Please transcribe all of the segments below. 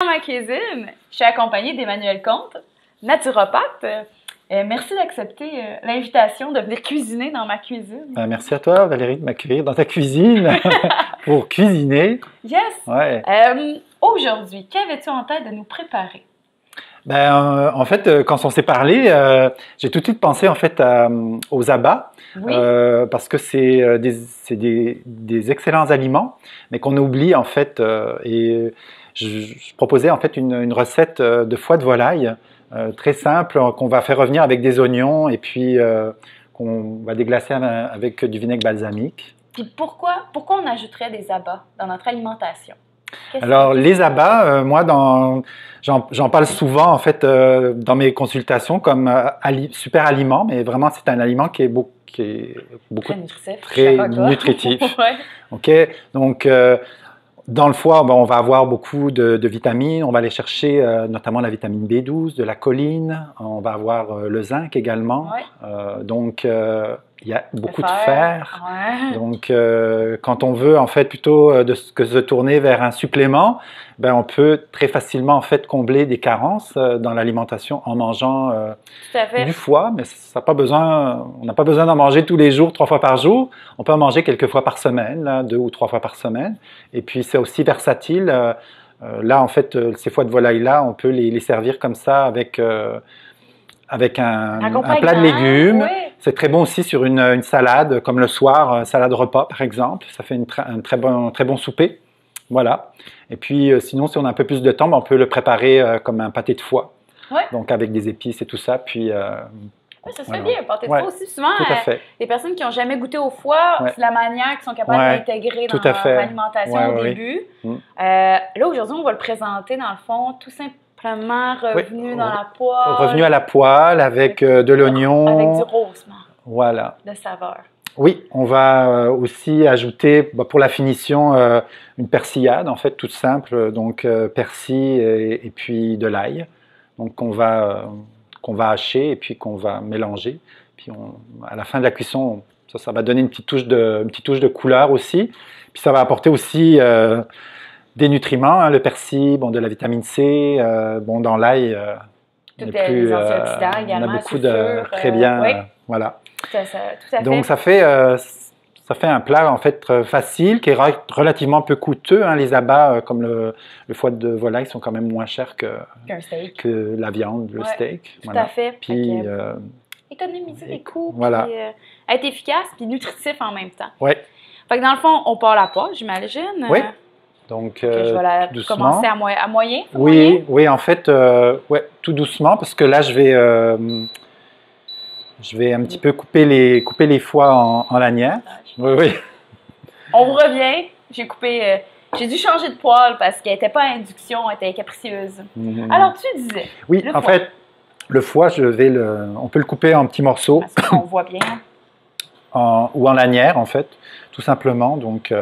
Dans ma cuisine, je suis accompagnée d'Emmanuel Comte, naturopathe. Merci d'accepter l'invitation de venir cuisiner dans ma cuisine. Merci à toi, Valérie, de m'accueillir dans ta cuisine pour cuisiner. Yes! Ouais. Aujourd'hui, qu'avais-tu en tête de nous préparer? En fait, quand on s'est parlé, j'ai tout de suite pensé en fait aux abats, Oui. parce que c'est des excellents aliments, mais qu'on oublie en fait. Et je proposais en fait une recette de foie de volaille très simple qu'on va faire revenir avec des oignons et puis qu'on va déglacer avec du vinaigre balsamique. Puis pourquoi on ajouterait des abats dans notre alimentation? Alors les abats, moi j'en parle souvent en fait dans mes consultations comme super aliment, mais vraiment c'est un aliment qui est beaucoup très nutritif. Ouais. Ok, donc dans le foie, on va avoir beaucoup de vitamines. On va aller chercher notamment la vitamine B12, de la choline. On va avoir le zinc également. Ouais. Donc il y a beaucoup de fer. Ouais. Donc quand on veut en fait plutôt que se tourner vers un supplément, on peut très facilement en fait combler des carences dans l'alimentation en mangeant du foie, mais ça n'a pas besoin, on n'a pas besoin d'en manger tous les jours, 3 fois par jour. On peut en manger quelques fois par semaine, là, 2 ou 3 fois par semaine. Et puis c'est aussi versatile. Là en fait, ces foies de volaille là, on peut les servir comme ça avec un plat de légumes. Oui. C'est très bon aussi sur une salade, comme le soir, salade repas par exemple. Ça fait un très bon souper. Voilà. Et puis sinon, si on a un peu plus de temps, on peut le préparer comme un pâté de foie. Ouais. Donc avec des épices et tout ça. Puis, oui, ça se fait bien, un pâté de foie aussi. Souvent, les personnes qui n'ont jamais goûté au foie, c'est la manière qu'ils sont capables d'intégrer dans leur alimentation au début. Là, aujourd'hui, on va le présenter dans le fond, tout simplement revenu dans la poêle. Revenu à la poêle avec de l'oignon. Avec du rosemary. Voilà. De saveur. Oui, on va aussi ajouter pour la finition une persillade, en fait, toute simple. Donc persil et puis de l'ail. Donc qu'on va hacher et puis qu'on va mélanger. Puis à la fin de la cuisson, ça va donner une petite touche de couleur aussi. Puis ça va apporter aussi des nutriments, hein, le persil, de la vitamine C, dans l'ail, les antioxydants également, on a beaucoup de très bien, voilà. Tout à fait. Donc ça fait un plat en fait facile, qui est relativement peu coûteux. Hein. Les abats comme le foie de volaille sont quand même moins chers que la viande, le steak. Tout à fait. Puis économiser les coûts, voilà. Puis être efficace, puis nutritif en même temps. Oui. Fait que dans le fond, on part la poêle, j'imagine. Oui. Donc, je vais commencer à moyen. Oui, en fait, tout doucement, parce que là, je vais un petit peu couper les foies en lanières. Oui. On vous revient. J'ai dû changer de poêle parce qu'elle n'était pas à induction, elle était capricieuse. Alors, tu disais. Oui, en fait, le foie, on peut le couper en petits morceaux. Parce qu'on voit bien. Ou en lanières, en fait, tout simplement. Donc.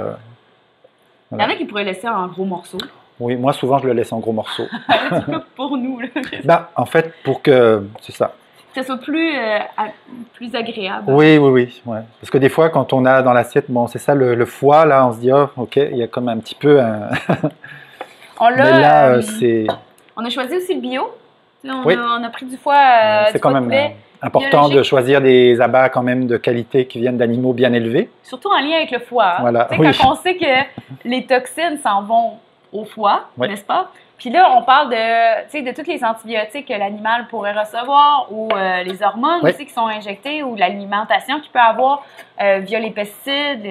Il y en a qui pourraient laisser en gros morceaux. Oui, moi souvent je le laisse en gros morceaux. Tu coupes pour nous. Là. En fait, pour que c'est ça. Que ça soit plus agréable. Oui. Ouais. Parce que des fois, quand on a dans l'assiette, c'est ça le foie, là, on se dit, oh, ok, il y a comme un petit peu un. Mais là, c'est. On a choisi aussi le bio. Oui. On a pris du foie. C'est quand même important de choisir des abats quand même de qualité qui viennent d'animaux bien élevés. Surtout en lien avec le foie. Hein? Voilà. Quand on sait que les toxines s'en vont au foie, n'est-ce pas? Puis là, on parle de tous les antibiotiques que l'animal pourrait recevoir ou les hormones aussi qui sont injectées ou l'alimentation qu'il peut avoir via les pesticides,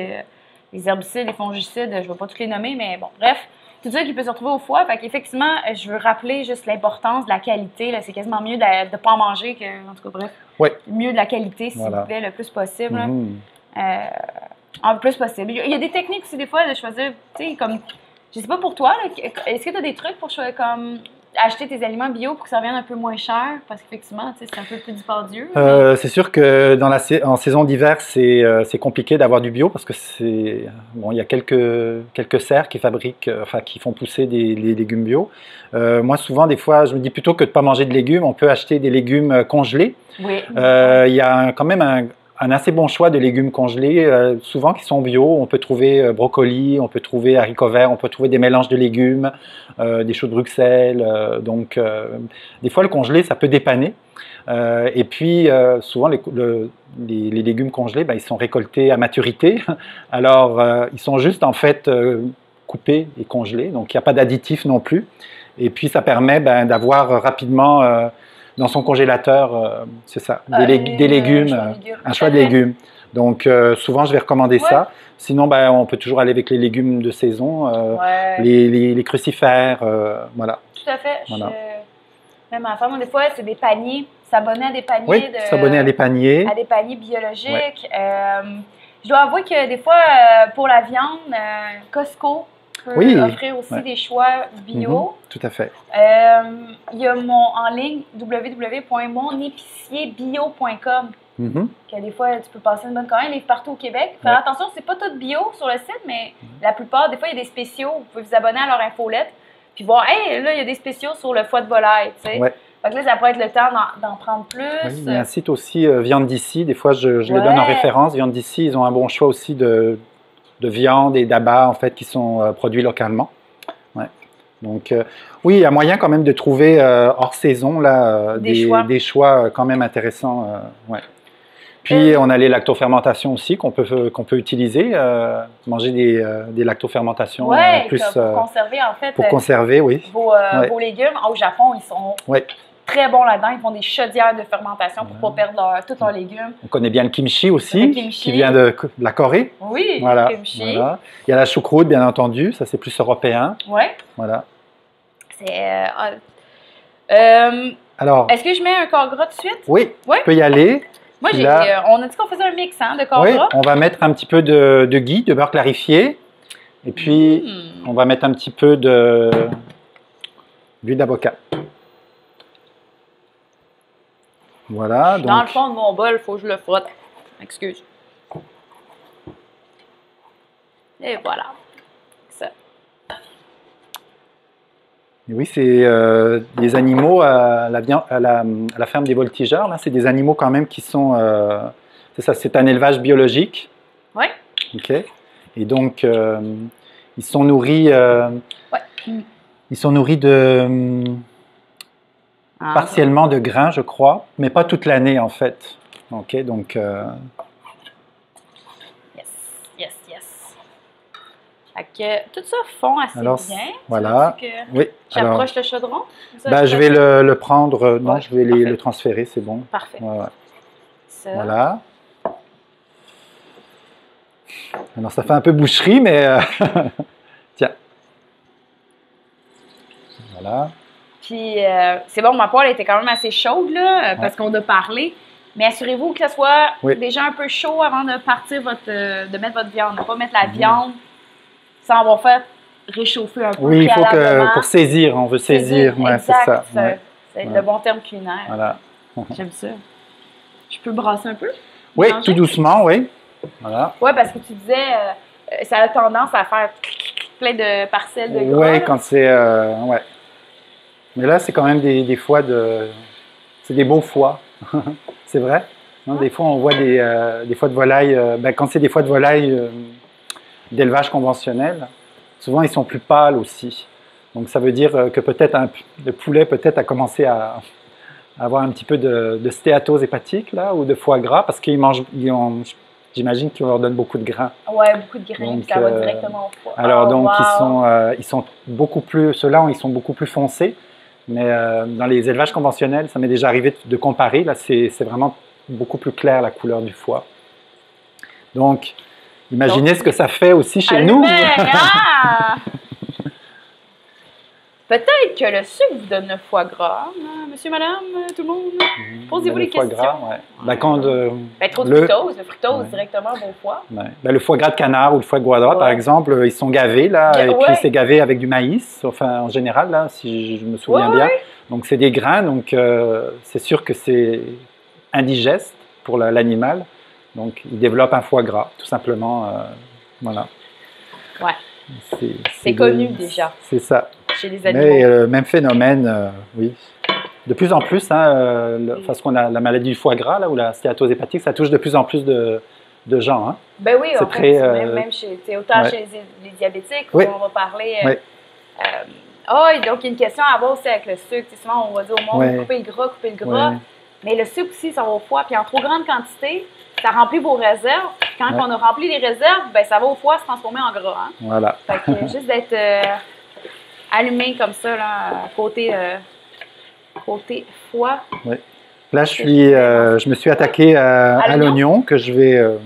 les herbicides, les fongicides, je ne vais pas tous les nommer, mais bon, bref. Tout ça qui peut se retrouver au foie. Fait qu'effectivement, je veux rappeler juste l'importance de la qualité. C'est quasiment mieux de ne pas en manger que, en tout cas, bref, mieux de la qualité, s'il vous plaît, le plus possible. Le plus possible. Il y a des techniques aussi, des fois, de choisir, tu sais, comme, je sais pas pour toi, est-ce que tu as des trucs pour choisir, comme, acheter tes aliments bio pour que ça revienne un peu moins cher? Parce qu'effectivement, c'est un peu plus dispendieux. C'est sûr que en saison d'hiver, c'est compliqué d'avoir du bio parce que il y a quelques serres qui qui font pousser des légumes bio. Moi, souvent, des fois, je me dis plutôt que de ne pas manger de légumes, on peut acheter des légumes congelés. Oui. Il y a quand même un assez bon choix de légumes congelés, souvent qui sont bio. On peut trouver brocoli, on peut trouver haricots verts, on peut trouver des mélanges de légumes, des choux de Bruxelles. Donc, des fois, le congelé, ça peut dépanner. Et puis, souvent, les légumes congelés, ils sont récoltés à maturité. Alors, ils sont juste, en fait, coupés et congelés. Donc, il n'y a pas d'additifs non plus. Et puis, ça permet d'avoir rapidement dans son congélateur, c'est ça, des légumes, un choix de légumes. Donc, souvent, je vais recommander ça. Sinon, on peut toujours aller avec les légumes de saison, les crucifères, voilà. Tout à fait. Voilà. Même ma femme, des fois, c'est des paniers, s'abonner à des paniers. Oui, s'abonner à des paniers. À des paniers biologiques. Je dois avouer que des fois, pour la viande, Costco peut offrir aussi des choix bio. Tout à fait. Il y a en ligne www.monépicierbio.com. Que des fois, tu peux passer une bonne commande, livre partout au Québec. Faire attention, c'est pas tout bio sur le site, mais la plupart, des fois, il y a des spéciaux. Vous pouvez vous abonner à leur infolette, puis voir, hey, là, il y a des spéciaux sur le foie de volaille, tu sais. Fait que là, ça pourrait être le temps d'en prendre plus. Oui, il y a un site aussi, Viande d'ici. Des fois, je les donne en référence. Viande d'ici, ils ont un bon choix aussi de viande et d'abats, en fait, qui sont produits localement. Donc, oui, il y a moyen quand même de trouver hors saison là, des choix quand même intéressants. Puis, on a les lactofermentations aussi qu'on peut utiliser. Manger des lactofermentations plus pour conserver, en fait. Pour conserver, oui. Vos légumes. Au Japon, ils sont très bons là-dedans. Ils font des chaudières de fermentation pour ne pas perdre tous leurs légumes. On connaît bien le kimchi aussi, qui vient de la Corée. Oui, le kimchi. Voilà. Il y a la choucroute, bien entendu. Ça, c'est plus européen. Oui. Voilà. Alors, est-ce que je mets un corps gras tout de suite? Oui, tu peux y aller. Moi, on a dit qu'on faisait un mix de corps gras. On va mettre un petit peu de ghee, de beurre clarifié. Et puis, on va mettre un petit peu d'huile d'avocat. Voilà. Dans le fond de mon bol, il faut que je le frotte. Excuse. Et voilà. Ça. Et oui, c'est des animaux à la ferme des voltigeurs. Là, c'est des animaux quand même qui sont... c'est ça, c'est un élevage biologique. Oui. OK. Et donc, ils sont nourris... Ils sont nourris de... partiellement de grains, je crois, mais pas toute l'année, en fait. OK, donc... Yes. Fait que tout ça fond assez bien. Voilà. Oui. J'approche le chaudron? Je vais le prendre. Non, je vais le transférer, c'est bon. Parfait. Ça. Voilà. Alors, ça fait un peu boucherie, mais... Tiens. Voilà. Puis, c'est bon, ma poêle était quand même assez chaude, là, parce qu'on a parlé. Mais assurez-vous que ça soit déjà un peu chaud avant de partir de mettre votre viande. Ne pas mettre la viande sans avoir fait réchauffer un peu. Oui, il faut que pour saisir, on veut saisir. Ouais, c'est ça. C'est le bon terme culinaire. Voilà. J'aime ça. Je peux brasser un peu? Oui, tout doucement, oui. Voilà. Oui, parce que tu disais, ça a tendance à faire plein de parcelles de gras. Oui, quand c'est... Mais là, c'est quand même des foies de... C'est des beaux foies. C'est vrai. Non, des fois, on voit des foies de volaille. Quand c'est des foies de volaille d'élevage conventionnel, souvent, ils sont plus pâles aussi. Donc, ça veut dire que peut-être le poulet peut-être a commencé à avoir un petit peu de stéatose hépatique là, ou de foie gras, parce qu'ils mangent... J'imagine qu'on leur donne beaucoup de grains. Oui, beaucoup de grains, donc, ça va directement au foie. Alors, ils sont beaucoup plus... Ceux-là, ils sont beaucoup plus foncés. Mais dans les élevages conventionnels, ça m'est déjà arrivé de comparer. Là, c'est vraiment beaucoup plus clair la couleur du foie. Donc, imaginez ce que ça fait aussi chez nous. Peut-être que le sucre vous donne le foie gras, hein, monsieur, madame, tout le monde. Posez-vous les questions. Gras, trop de fructose, le fructose directement au foie. Le foie gras de canard ou le foie gras, par exemple, ils sont gavés, là, et puis c'est gavé avec du maïs, enfin en général, là, si je me souviens bien. Donc c'est des grains, donc c'est sûr que c'est indigeste pour l'animal. Donc il développe un foie gras, tout simplement. Voilà. C'est connu déjà. C'est ça. Chez les animaux. Mais même phénomène, oui. De plus en plus, hein, parce qu'on a la maladie du foie gras là, ou la stéatose hépatique, ça touche de plus en plus de gens. Hein. Ben oui, en fait, même chez, autant chez les diabétiques, où on va parler. Donc il y a une question à avoir aussi avec le sucre. Souvent, on va dire au monde, couper le gras. Mais le sucre aussi, ça va au foie. Puis en trop grande quantité, ça remplit vos réserves. Quand on a rempli les réserves, ben, ça va au foie se transformer en gras. Hein? Voilà. Fait que juste d'être allumé comme ça, là, côté foie. Oui. Là, je me suis attaqué à l'oignon que je vais...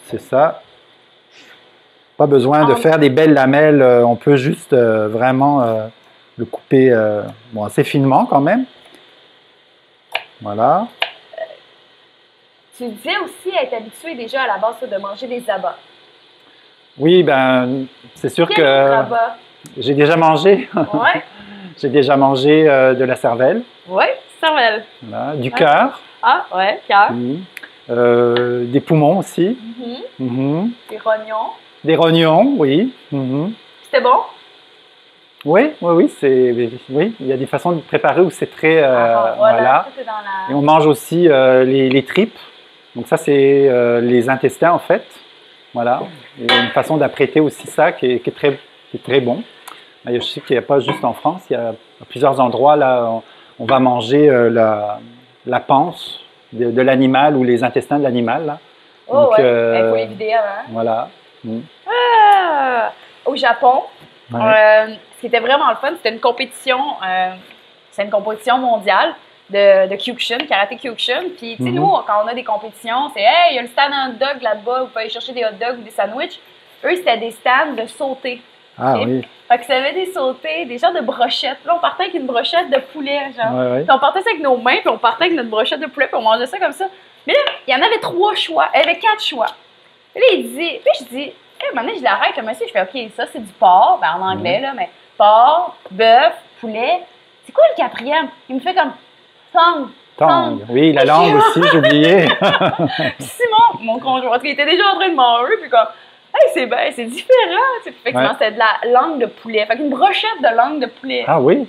C'est ça. Pas besoin de faire des belles lamelles. On peut juste vraiment le couper assez finement quand même. Voilà. Tu disais aussi être habitué déjà à la base de manger des abats. Oui, ben c'est sûr que j'ai déjà mangé. Ouais. J'ai déjà mangé de la cervelle. Oui, cervelle. Voilà. Du cœur. Ah, ouais, cœur. Des poumons aussi. Des rognons. Des rognons, oui. C'était bon? Oui, il y a des façons de préparer où c'est très... voilà. Et on mange aussi les tripes. Donc ça, c'est les intestins, en fait. Voilà. Il y a une façon d'apprêter aussi ça qui est très bon. Je sais qu'il n'y a pas juste en France. Il y a plusieurs endroits, là, on va manger la panse de l'animal ou les intestins de l'animal. Oh, donc, il faut les vider avant. Voilà. Au Japon, ce qui était vraiment le fun, c'était une compétition, mondiale de Kyokushin, karaté Kyokushin. Puis, tu sais, nous, quand on a des compétitions, c'est « Hey, il y a le stand hot dog là-bas, vous pouvez aller chercher des hot dogs ou des sandwichs. » Eux, c'était des stands de sauter. Ah oui. Fait que ça avait des sautés, des genres de brochettes. Puis là, on partait avec une brochette de poulet, genre. Puis on partait ça avec nos mains, puis on partait avec notre brochette de poulet, puis on mangeait ça comme ça. Mais là, il y en avait 3 choix. Il y avait 4 choix. Puis là, il dit... Puis je dis... Maintenant, je l'arrête, le monsieur, je fais, OK, ça, c'est du porc, ben, en anglais, là, mais porc, bœuf, poulet. C'est quoi le 4e? Il me fait comme tongue. Oui, la langue aussi, j'ai oublié. Simon, mon conjoint, il était déjà en train de manger, puis comme, hey, c'est différent. Effectivement, c'était de la langue de poulet. Fait qu'une brochette de langue de poulet. Ah oui?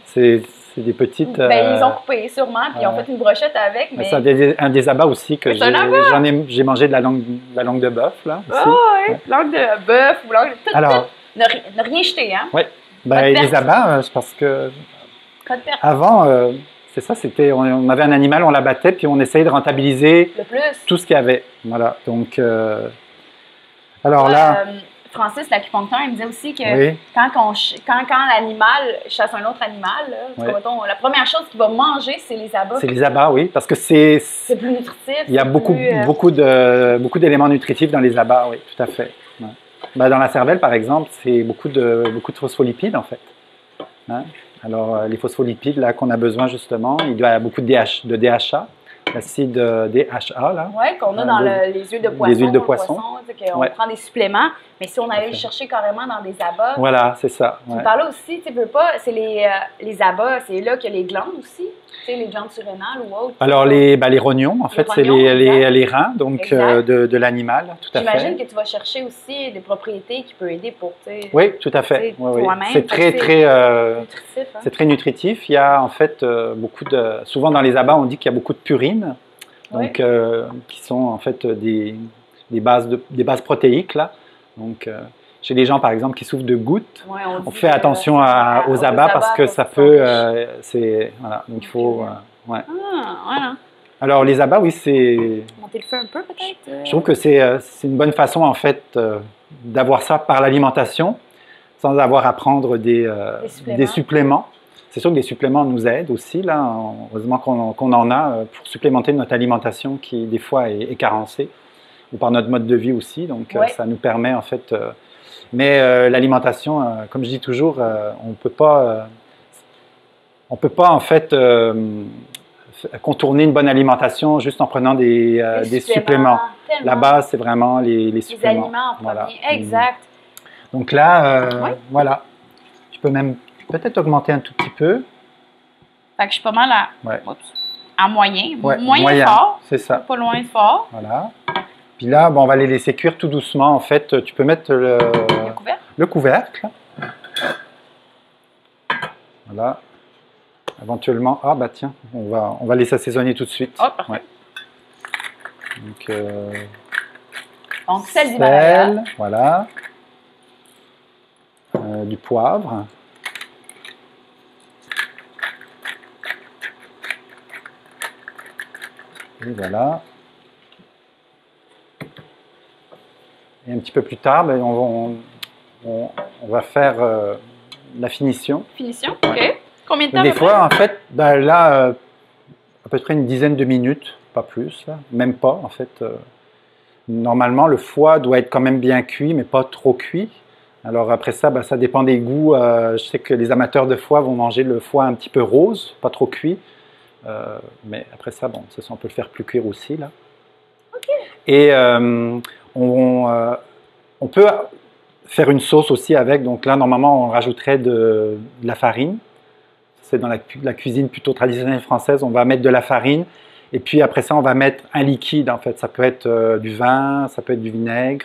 C'est des petites... Ben, ils ont coupé sûrement, puis ils ont fait une brochette avec. Mais... C'est un des abats aussi que j'ai mangé de la langue de bœuf, là. Ah oui, langue de bœuf ou langue de... Alors, ne rien jeter, hein? Oui. Ben, les abats, c'est parce que... Avant, c'est ça, on avait un animal, on l'abattait, puis on essayait de rentabiliser tout ce qu'il y avait. Voilà, donc... alors là... Francis, l'acupuncteur, il me disait aussi que quand l'animal chasse un autre animal, là, la première chose qu'il va manger, c'est les abats. C'est les abats, oui, parce que c'est plus nutritif. Il y a beaucoup d'éléments nutritifs dans les abats, oui, tout à fait. Ouais. Ben, dans la cervelle, par exemple, c'est beaucoup de phospholipides, en fait. Hein? Alors, les phospholipides là qu'on a besoin, justement, il doit y avoir beaucoup de DHA. L'acide DHA, là. Oui, qu'on a dans les huiles de poisson. Les huiles de poisson. On prend des suppléments, mais si on allait les chercher carrément dans des abats. Voilà, c'est ça. Tu parlais aussi, tu veux pas, c'est les abats, c'est là qu'il y a les glandes aussi, tu sais, les glandes surrénales ou autres. Alors, les rognons, en fait, c'est les reins donc, de l'animal, tout à fait. J'imagine que tu vas chercher aussi des propriétés qui peuvent aider pour, tu sais. Oui, tout à fait. C'est très nutritif. Hein? C'est très nutritif. Il y a, en fait, souvent dans les abats, on dit qu'il y a beaucoup de purines, donc, qui sont, en fait, des bases protéiques, là. Donc, chez les gens, par exemple, qui souffrent de gouttes, on fait attention aux abats parce que ça peut... voilà, donc il faut... voilà. Alors, les abats, oui, c'est... Monter le feu un peu, peut-être? Je trouve que c'est une bonne façon, en fait, d'avoir ça par l'alimentation, sans avoir à prendre des suppléments. C'est sûr que les suppléments nous aident aussi, là. Heureusement qu'on en a pour supplémenter notre alimentation qui, des fois, est carencée. Ou par notre mode de vie aussi, donc ça nous permet en fait... mais l'alimentation, comme je dis toujours, on peut pas en fait contourner une bonne alimentation juste en prenant des suppléments. La base, c'est vraiment les suppléments. Les aliments en premier, exact. Donc là, voilà. Je peux même peut-être augmenter un tout petit peu. Fait que je suis pas mal à moyen. Moyen fort. C'est ça. Pas loin de fort. Voilà. Puis là, on va les laisser cuire tout doucement. En fait, tu peux mettre le couvercle. Voilà. éventuellement, ah bah tiens, on va les assaisonner tout de suite. Oh, parfait. Ouais. Donc, sel d'Himalaya. Voilà. Du poivre. Et voilà. Et un petit peu plus tard, ben, on va faire la finition. Finition, ok. Combien de temps? Des fois, en fait, ben, là, à peu près une dizaine de minutes, pas plus, là. Même pas, en fait. Normalement, le foie doit être quand même bien cuit, mais pas trop cuit. Alors après ça, ben, ça dépend des goûts. Je sais que les amateurs de foie vont manger le foie un petit peu rose, pas trop cuit. Mais après ça, bon, ça, on peut le faire plus cuire aussi, là. Ok. Et on peut faire une sauce aussi avec. Donc là, normalement, on rajouterait de la farine. C'est dans la cuisine plutôt traditionnelle française. On va mettre de la farine. Et puis après ça, on va mettre un liquide, en fait. Ça peut être du vin, ça peut être du vinaigre,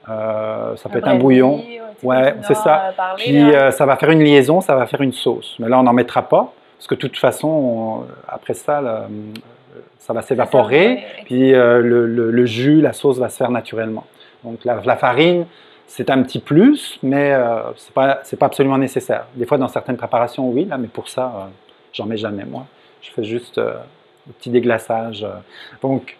ça peut être un bouillon. Ouais, c'est ça. Puis ça va faire une liaison, ça va faire une sauce. Mais là, on n'en mettra pas. Parce que de toute façon, après ça, ça va s'évaporer. Puis le jus, la sauce va se faire naturellement. Donc la farine, c'est un petit plus, mais c'est pas absolument nécessaire. Des fois, dans certaines préparations, oui, là, mais pour ça, j'en mets jamais, moi. Je fais juste un petit déglaçage. Donc,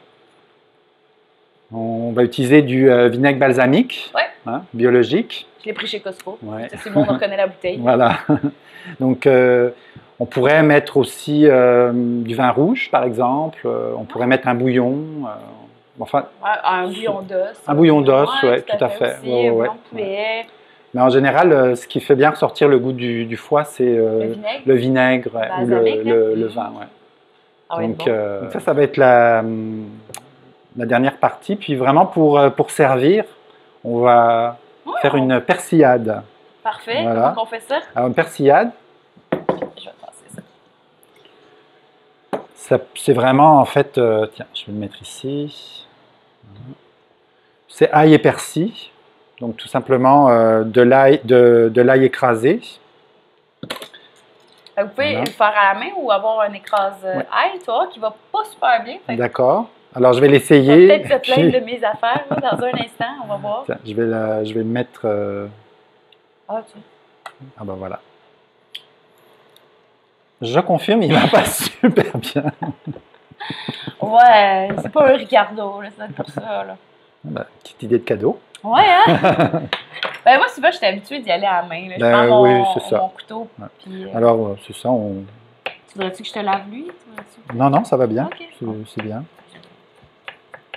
on va utiliser du vinaigre balsamique, hein, biologique. Je l'ai pris chez Costco. Ouais. C'est bon, on reconnaît la bouteille. Voilà. Donc, on pourrait mettre aussi du vin rouge, par exemple. On pourrait mettre un bouillon. Enfin, un bouillon d'os. Un bouillon d'os, oui, tout à fait. Aussi, bouillon de poulet. Mais en général, ce qui fait bien ressortir le goût du foie, c'est le vinaigre ou le vin. Ouais. Ah, donc, bon. Ça va être la dernière partie. Puis vraiment, pour servir, on va faire une persillade. Parfait. Voilà. Comment on fait ça? Alors, une persillade. Je vais passer ça. C'est vraiment, en fait, tiens, je vais le mettre ici. C'est ail et persil. Donc, tout simplement de l'ail écrasé. Vous pouvez le faire à la main ou avoir un écrase-ail, toi, qui va pas super bien. D'accord. Alors, je vais l'essayer. Je vais peut-être se plaindre de mes affaires là, dans un instant. On va voir. Tiens, je vais le mettre... Ah, tu... Ah, ben voilà. Je confirme, il va pas super bien. Ouais, c'est pas un Ricardo, là, c'est pour ça. Là. Ben, petite idée de cadeau. Ouais, hein? Ben, moi, souvent, j'étais habituée d'y aller à la main. Là. Je prends mon couteau. Ouais. Puis, alors, c'est ça. Tu voudrais-tu que je te lave lui? Non, non, ça va bien. Okay. C'est bien.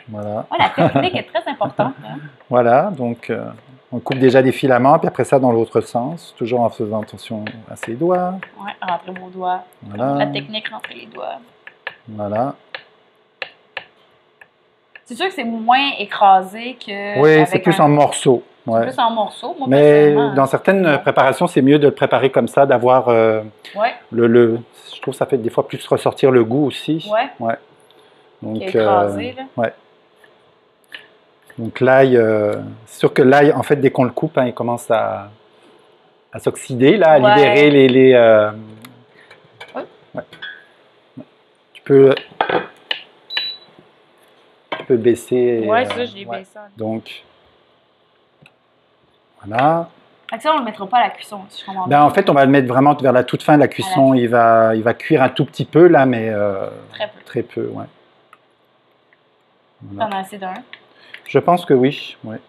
Voilà. Ouais, la technique est très importante. Hein? Voilà, donc on coupe déjà des filaments, puis après ça dans l'autre sens, toujours en faisant attention à ses doigts. Ouais, rentrer vos doigts. Voilà. La technique, rentrer les doigts. Voilà. C'est sûr que c'est moins écrasé que. Oui, c'est plus en morceaux. C'est plus en morceaux. Moi, mais dans certaines préparations, c'est mieux de le préparer comme ça, d'avoir je trouve que ça fait des fois plus ressortir le goût aussi. Ouais. Donc, écrasé, là. Ouais. Donc l'ail, c'est sûr que l'ail, en fait, dès qu'on le coupe, hein, il commence à s'oxyder, là, à libérer les Ouais. Tu peux baisser. Ouais, ça, je l'ai baissé. Donc, voilà. Ça, on ne le mettra pas à la cuisson, si je comprends bien. En fait, on va le mettre vraiment vers la toute fin de la cuisson. Il va cuire un tout petit peu, là, mais très peu, ouais. Voilà. T'en as assez d'un? Je pense que oui, ouais.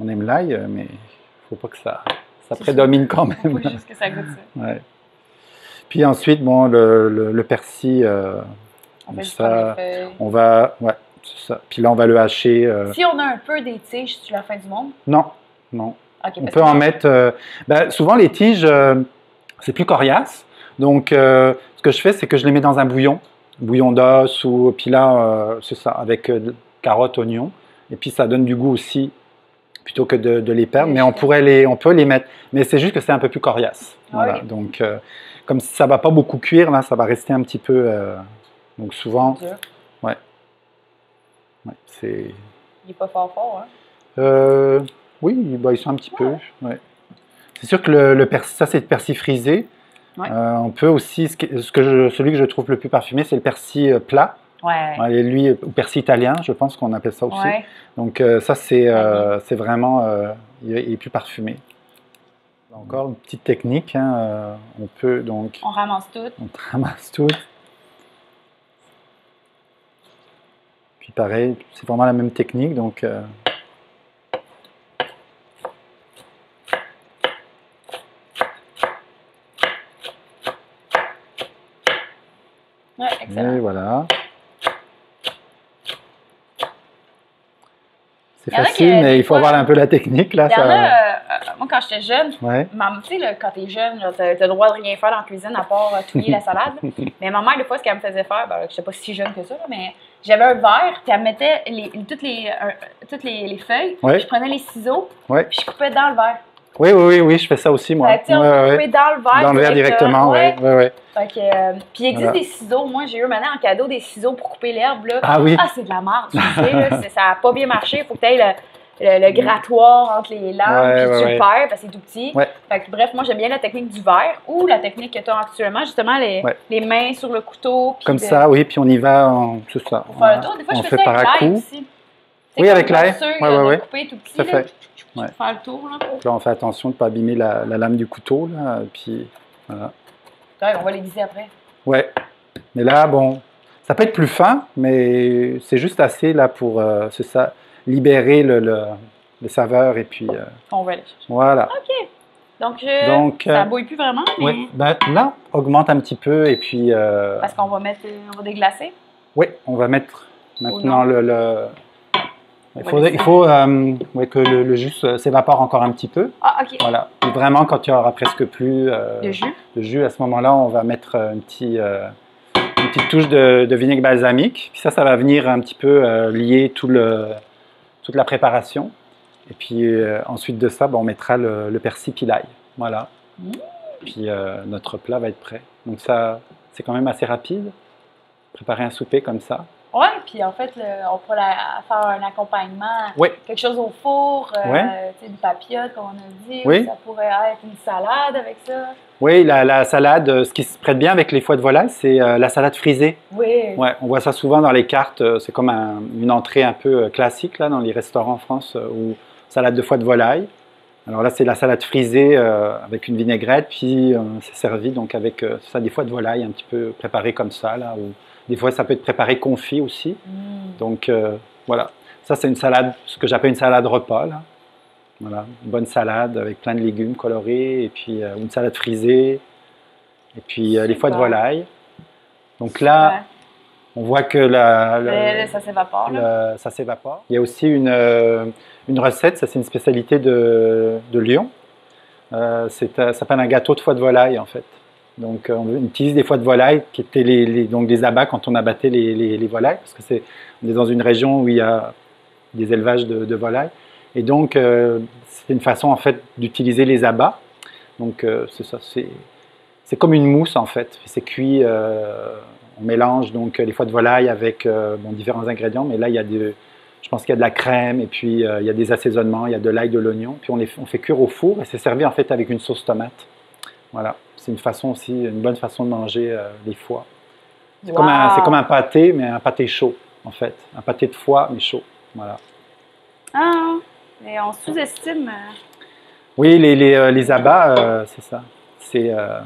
On aime l'ail, mais il ne faut pas que ça prédomine quand même. Il faut juste que ça goûte ça. Ouais. Puis ensuite, bon, le persil, on fait ça, on va, ouais, c'est ça. Puis là, on va le hacher. Si on a un peu des tiges, c'est la fin du monde? Non, non. Okay, on peut en mettre. Souvent, les tiges, c'est plus coriace. Donc, ce que je fais, c'est que je les mets dans un bouillon d'os, ou puis là, c'est ça, avec carottes, oignons. Et puis, ça donne du goût aussi, plutôt que de les perdre. Mais on peut les mettre. Mais c'est juste que c'est un peu plus coriace. Voilà. Okay. Donc, comme ça ne va pas beaucoup cuire, là, ça va rester un petit peu. Donc, souvent. Ouais. C'est. Il n'est pas fort, hein? Oui, ils sont un petit peu. Ouais. C'est sûr que le persil, ça c'est le persil frisé. Ouais. On peut aussi, celui que je trouve le plus parfumé, c'est le persil plat. Ouais. Et lui, ou persil italien, je pense qu'on appelle ça aussi. Ouais. Donc ça, c'est vraiment, il est plus parfumé. Encore une petite technique, hein, on peut donc... On ramasse tout. On ramasse tout. Puis pareil, c'est vraiment la même technique, donc... Ouais, excellent. Et voilà. C'est facile, mais il faut avoir un peu la technique. Là, moi, quand j'étais jeune, tu sais, quand t'es jeune, t'as le droit de rien faire dans la cuisine à part touiller la salade. Mais ma mère, des fois, ce qu'elle me faisait faire, je sais pas si jeune que ça, mais j'avais un verre, puis elle mettait toutes les feuilles, je prenais les ciseaux, puis je coupais dans le verre. Oui, je fais ça aussi, moi. On peut couper dans le verre. Dans le verre directement, oui. Puis il existe des ciseaux. Moi, j'ai eu maintenant en cadeau des ciseaux pour couper l'herbe. Ah oui? Ah, c'est de la merde. Tu sais, ça n'a pas bien marché. Il faut que tu aies le grattoir entre les lames, puis tu le perds parce que c'est tout petit. Fait que, bref, moi, j'aime bien la technique du verre ou la technique que tu as actuellement, justement, les mains sur le couteau. Comme ça, oui, puis on y va, c'est ça. Pour faire le tour, des fois, je fais ça avec l'ail aussi. Oui, avec l'ail. Oui. Couper tout petit. Faire le tour. Là, on fait attention de ne pas abîmer la lame du couteau. Là, puis, voilà. On va l'aiguiser après. Ouais. Mais là, bon, ça peut être plus fin, mais c'est juste assez là pour, c'est ça, libérer les saveurs et puis... On va aller chercher. Voilà. OK. Donc ça ne bouille plus vraiment, mais... Oui, là, augmente un petit peu et puis... Parce qu'on va déglacer? Oui, on va mettre maintenant Il faut que le jus s'évapore encore un petit peu. Ah, OK. Voilà. Et vraiment, quand il n'y aura presque plus de jus, à ce moment-là, on va mettre une petite touche de vinaigre balsamique. Puis ça va venir un petit peu lier toute la préparation. Et puis ensuite de ça, on mettra le persil puis l'ail. Voilà. Puis notre plat va être prêt. Donc ça, c'est quand même assez rapide. Préparer un souper comme ça. Oui, puis en fait, on pourrait faire un accompagnement, quelque chose au four, une papillote, comme on a dit, ou ça pourrait être une salade avec ça. Oui, la salade, ce qui se prête bien avec les foies de volaille, c'est la salade frisée. Oui. Ouais, on voit ça souvent dans les cartes, c'est comme une entrée un peu classique là, dans les restaurants en France, ou salade de foie de volaille. Alors là, c'est la salade frisée avec une vinaigrette, puis c'est servi donc avec des foies de volaille un petit peu préparées comme ça, là, ou des fois, ça peut être préparé confit aussi. Donc, voilà. Ça, c'est une salade, ce que j'appelle une salade repas. Là. Voilà. Une bonne salade avec plein de légumes colorés. Et puis, une salade frisée. Et puis, les foies de volaille. Donc là, on voit que ça s'évapore. Ça s'évapore. Il y a aussi une recette, ça c'est une spécialité de Lyon. Ça s'appelle un gâteau de foie de volaille, en fait. Donc, on utilise des foies de volaille qui étaient donc des abats quand on abattait les volailles, parce que on est dans une région où il y a des élevages de volailles. Et donc, c'est une façon en fait d'utiliser les abats. Donc, c'est ça, c'est comme une mousse en fait. C'est cuit, on mélange donc les foies de volaille avec différents ingrédients, mais là, je pense qu'il y a de la crème et puis il y a des assaisonnements, il y a de l'ail, de l'oignon. Puis on fait cuire au four et c'est servi en fait avec une sauce tomate. Voilà. C'est une bonne façon de manger les foies. C'est comme un pâté, mais un pâté chaud, en fait. Un pâté de foie, mais chaud. Voilà. Ah, mais on sous-estime. Oui, les abats, c'est ça. C'est une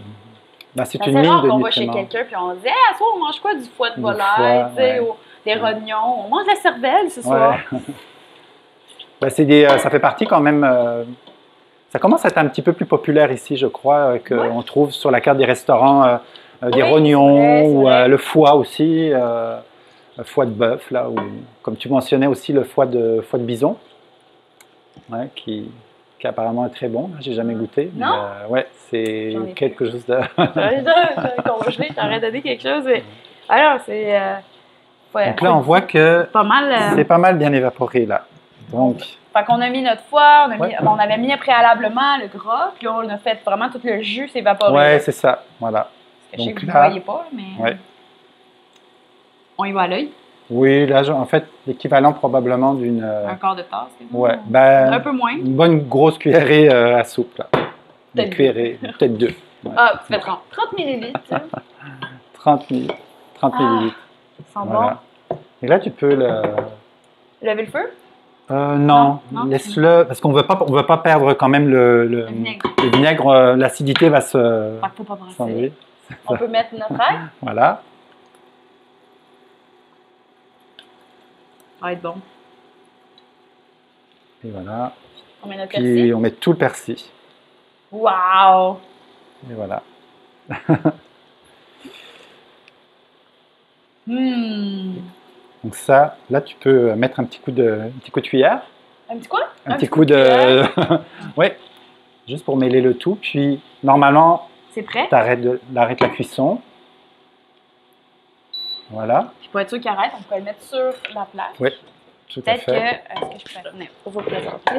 mine de nutriments. On va chez quelqu'un puis on dit à soir, on mange quoi? Du foie de volaille, ou des rognons. On mange de la cervelle ce soir. Ça fait partie quand même. Ça commence à être un petit peu plus populaire ici, je crois, qu'on trouve sur la carte des restaurants des rognons ou le foie aussi, le foie de bœuf, là, ou comme tu mentionnais aussi le foie de bison, qui apparemment est très bon. J'ai jamais goûté. Non? C'est quelque chose de. Congelé, t'aurais donné quelque chose. Alors, c'est. Donc là, on voit que c'est pas mal bien évaporé là. Donc. Fait qu'on a mis notre foie, on avait mis préalablement le gras, puis on a fait vraiment tout le jus s'évaporer. Oui, c'est ça, voilà. Je sais que vous ne voyez pas, mais on y va à l'œil. Oui, là, en fait, l'équivalent probablement d'une... un quart de tasse. Un peu moins. Une bonne grosse cuillerée à soupe, là. Une cuillerée, peut-être deux. Ouais. Ah, tu fais 30 millilitres. 30 millilitres. Ça sent bon. Et là, tu peux lever le feu? Non. Laisse-le, parce qu'on ne veut pas perdre quand même le vinaigre. L'acidité va se... Faut pas brasser. On peut mettre notre ail? Voilà. Ça va être bon. Et voilà. On met notre persil? On met tout le persil. Wow! Et voilà. Donc ça, là, tu peux mettre un petit coup de cuillère. Un petit quoi? Un petit coup de... Oui, juste pour mêler le tout. Puis, normalement, c'est prêt. Tu arrêtes la cuisson. Voilà. Puis pour être sûr qu'il arrête, on pourrait le mettre sur la plaque. Oui, tout à fait. Peut-être que... Est-ce que je peux... pour vous présenter.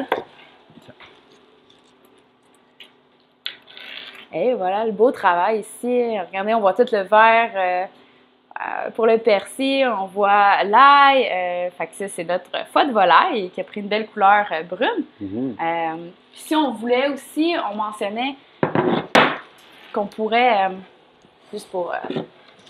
Et voilà, le beau travail ici. Regardez, on voit tout le vert pour le persil. On voit l'ail. Fait que ça, c'est notre foie de volaille qui a pris une belle couleur brune. Si on voulait aussi, on mentionnait qu'on pourrait, juste pour...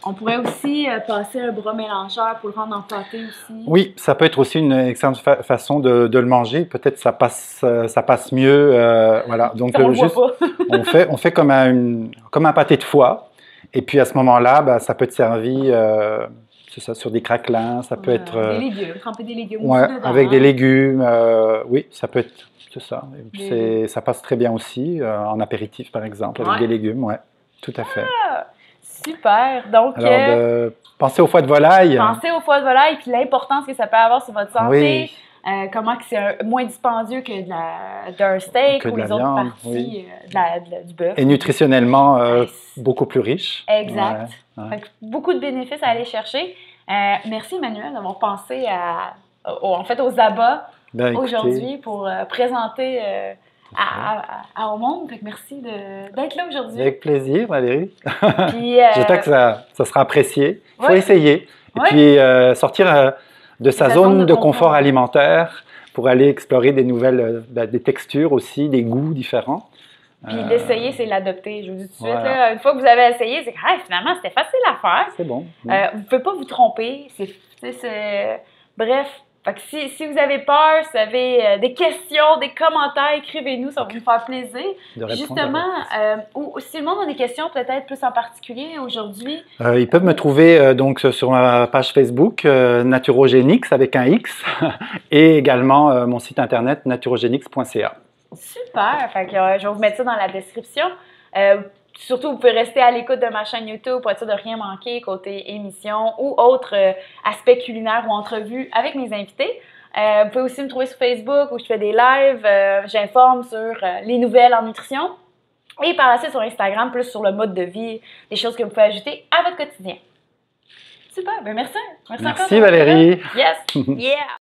on pourrait aussi passer un bras mélangeur pour le rendre en pâté aussi. Oui, ça peut être aussi une excellente façon de le manger. Peut-être ça passe mieux. Voilà. Donc on fait comme un pâté de foie. Et puis à ce moment-là, ça peut être servi sur des craquelins. Ça peut être des légumes, tremper des légumes. Ouais, avec des légumes. Oui, ça peut être ça. Et puis ça passe très bien aussi en apéritif par exemple avec des légumes. Ouais, tout à fait. Super! Donc, alors, pensez au foie de volaille. Pensez au foie de volaille puis l'importance que ça peut avoir sur votre santé. Oui. Comment que c'est moins dispendieux que d'un steak ou les autres parties du bœuf. Et nutritionnellement, beaucoup plus riche. Exact. Ouais. Fait que beaucoup de bénéfices à aller chercher. Merci Emmanuel d'avoir pensé aux abats aujourd'hui pour présenter... au monde. Fait que merci d'être là aujourd'hui. Avec plaisir, Valérie. J'espère que ça sera apprécié. Il faut essayer. Et puis sortir de sa zone de confort alimentaire pour aller explorer des nouvelles des textures aussi, des goûts différents. Puis l'essayer, c'est l'adopter. Je vous dis tout de suite, là, une fois que vous avez essayé, c'est que finalement, c'était facile à faire. C'est bon. Vous ne pouvez pas vous tromper. Bref. Fait que si vous avez peur, si vous avez des questions, des commentaires, écrivez-nous, ça va nous faire plaisir. Justement, ou si le monde a des questions, peut-être plus en particulier aujourd'hui. Ils peuvent me trouver donc sur ma page Facebook, Naturogenix avec un X, et également mon site internet naturogenix.ca. Super! Fait que, je vais vous mettre ça dans la description. Surtout, vous pouvez rester à l'écoute de ma chaîne YouTube pour être sûr de rien manquer côté émission ou autres aspects culinaires ou entrevues avec mes invités. Vous pouvez aussi me trouver sur Facebook où je fais des lives, j'informe sur les nouvelles en nutrition. Et par la suite sur Instagram, plus sur le mode de vie, des choses que vous pouvez ajouter à votre quotidien. Super, merci. Merci Valérie. Yes, yeah!